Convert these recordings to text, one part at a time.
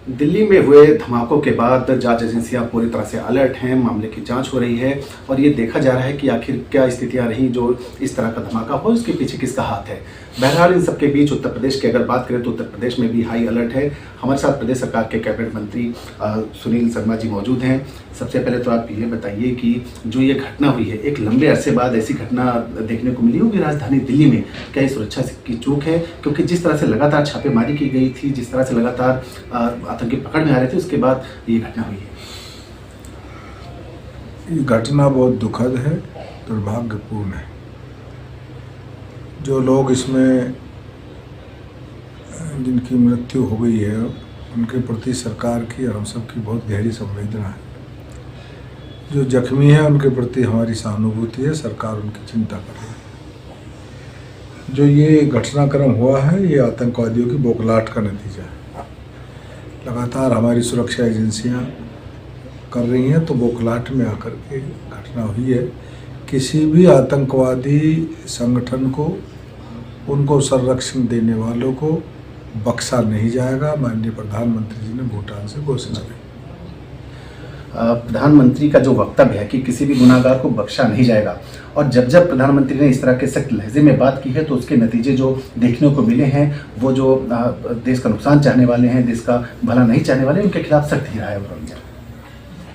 दिल्ली में हुए धमाकों के बाद जांच एजेंसियां पूरी तरह से अलर्ट हैं। मामले की जांच हो रही है और ये देखा जा रहा है कि आखिर क्या स्थितियां रहीं जो इस तरह का धमाका हो, इसके पीछे किसका हाथ है। बहरहाल इन सबके बीच उत्तर प्रदेश की अगर बात करें तो उत्तर प्रदेश में भी हाई अलर्ट है। हमारे साथ प्रदेश सरकार के कैबिनेट मंत्री सुनील शर्मा जी मौजूद हैं। सबसे पहले तो आप ये बताइए कि जो ये घटना हुई है, एक लंबे अरसे बाद ऐसी घटना देखने को मिली होगी राजधानी दिल्ली में, क्या ये सुरक्षा की चूक है? क्योंकि जिस तरह से लगातार छापेमारी की गई थी, जिस तरह से लगातार आतंकी पकड़ में आ रहे थे, उसके बाद ये घटना हुई है। ये घटना बहुत दुखद है, दुर्भाग्यपूर्ण है। जो लोग इसमें जिनकी मृत्यु हो गई है उनके प्रति सरकार की और हम सब की बहुत गहरी संवेदना है। जो जख्मी है उनके प्रति हमारी सहानुभूति है, सरकार उनकी चिंता कर रही है। जो ये घटनाक्रम हुआ है ये आतंकवादियों की बौखलाहट का नतीजा है। लगातार हमारी सुरक्षा एजेंसियां कर रही हैं तो बौखलाहट में आकर के घटना हुई है। किसी भी आतंकवादी संगठन को, उनको संरक्षण देने वालों को बख्शा नहीं जाएगा। माननीय प्रधानमंत्री जी ने भूटान से घोषणा की। प्रधानमंत्री का जो वक्तव्य है कि किसी भी गुनाहगार को बख्शा नहीं जाएगा, और जब जब प्रधानमंत्री ने इस तरह के सख्त लहजे में बात की है तो उसके नतीजे जो देखने को मिले हैं, वो जो देश का नुकसान चाहने वाले हैं, देश का भला नहीं चाहने वाले, उनके खिलाफ सख्त ही रहा है।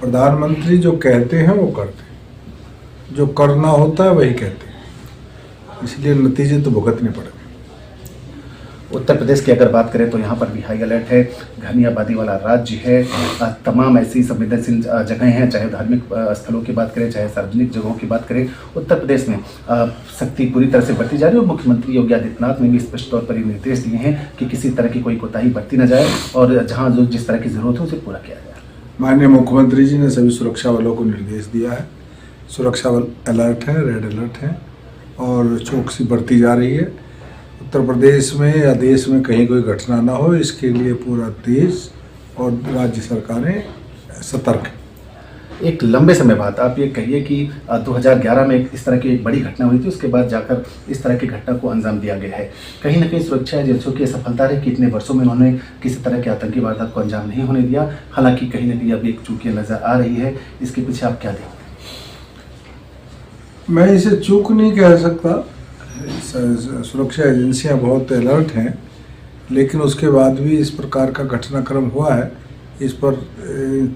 प्रधानमंत्री जो कहते हैं वो करते हैं, जो करना होता है वही कहते हैं, इसलिए नतीजे तो भुगतने पड़े। उत्तर प्रदेश की अगर बात करें तो यहाँ पर भी हाई अलर्ट है। घनी आबादी वाला राज्य है। तमाम ऐसी संवेदनशील जगहें हैं, चाहे धार्मिक स्थलों की बात करें, चाहे सार्वजनिक जगहों की बात करें। उत्तर प्रदेश में सख्ती पूरी तरह से बरती जा रही है और मुख्यमंत्री योगी आदित्यनाथ ने भी स्पष्ट तौर पर ये निर्देश दिए हैं कि किसी तरह की कोई कोताही बरती न जाए और जहाँ जो जिस तरह की जरूरत है उसे पूरा किया जाए। माननीय मुख्यमंत्री जी ने सभी सुरक्षा बलों को निर्देश दिया है। सुरक्षा बल अलर्ट है, रेड अलर्ट है और चौकसी बरती जा रही है। उत्तर प्रदेश में या देश में कहीं कोई घटना ना हो, इसके लिए पूरा देश और राज्य सरकारें सतर्क हैं। एक लंबे समय बाद आप ये कहिए कि 2011 में इस तरह की एक बड़ी घटना हुई थी, उसके बाद जाकर इस तरह की घटना को अंजाम दिया गया है। कहीं ना कहीं सुरक्षा एजेंसियों की सफलता रही कि इतने वर्षों में उन्होंने किसी तरह की आतंकी वारदात को अंजाम नहीं होने दिया। हालांकि कहीं ना कहीं अब एक चूक नजर आ रही है, इसके पीछे आप क्या देखें? मैं इसे चूक नहीं कह सकता। सुरक्षा एजेंसियां बहुत अलर्ट हैं, लेकिन उसके बाद भी इस प्रकार का घटनाक्रम हुआ है। इस पर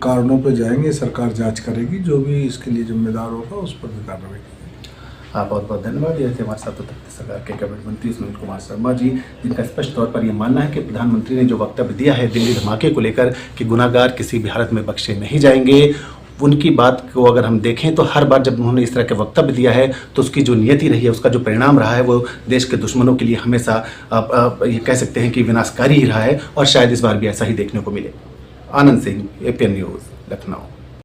कारणों पर जाएंगे, सरकार जांच करेगी, जो भी इसके लिए जिम्मेदार होगा उस पर भी कार्रवाई करेगी। आप बहुत बहुत धन्यवाद। ये थे हमारे साथ उत्तर प्रदेश सरकार के कैबिनेट मंत्री सुनील कुमार शर्मा जी, जिनका स्पष्ट तौर पर यह मानना है कि प्रधानमंत्री ने जो वक्तव्य दिया है दिल्ली धमाके को लेकर कि गुनाहगार किसी भी हालत में बख्शे नहीं जाएंगे, उनकी बात को अगर हम देखें तो हर बार जब उन्होंने इस तरह के वक्तव्य दिया है तो उसकी जो नियति रही है, उसका जो परिणाम रहा है, वो देश के दुश्मनों के लिए हमेशा ये कह सकते हैं कि विनाशकारी ही रहा है और शायद इस बार भी ऐसा ही देखने को मिले। Anand Singh, APN news, Lucknow.